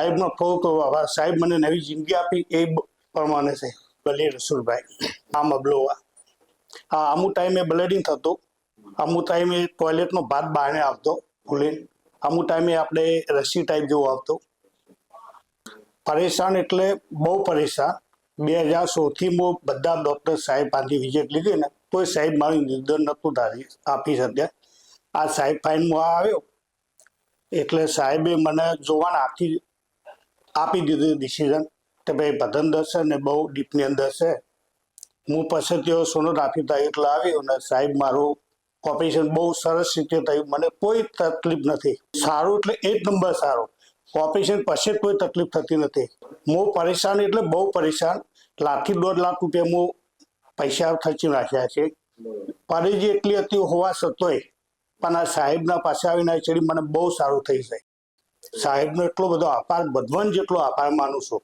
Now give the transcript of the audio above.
સાહેબનો થોડો આભાર. સાહેબ મને નવી જિંદગી આપી એ પ્રમાણે છે. ભલે રસુલભાઈ આમ અબલોવા અમુક ટાઈમે બ્લીડિંગ થતું, અમુક ટાઈમે ટોયલેટનો ભાત બહાર આવતો ભૂલીને, અમુક ટાઈમે આપણે રસી ટાઈપ જેવું આવતું. પરેશાન એટલે બહુ પરેશાન. 2016થી હું બધા ડૉક્ટર સાહેબ પાસેથી વિઝિટ લીધી ને તોય સાહેબ મારું નિર્દન નહોતું આપી શક્યા. આ સાહેબ ફાઇનમાં આવ્યો એટલે સાહેબે મને જોવાના આપી દીધું ડિસિઝન કે ભાઈ બદન દર્શે ને બહુ ડીપની અંદર છે. હું પછી તેઓ સોનોગ્રાફી થાય એટલે આવ્યો ને સાહેબ મારું ઓપરેશન બહુ સરસ રીતે થયું. મને કોઈ તકલીફ નથી. સારું એટલે 1 નંબર સારું. ઓપરેશન પછી કોઈ તકલીફ થતી નથી. હું પરેશાન એટલે બહુ પરેશાન. 1.5 લાખ રૂપિયા હું પૈસા ખર્ચી નાખ્યા છે. પરેજી એટલી હતી હોવા છતાંય પણ આ સાહેબના પાસે આવીને ચડી મને બહુ સારું થઈ જાય. સાહેબનો એટલો બધો આભાર, ભગવાન જેટલો આભાર માનું છું.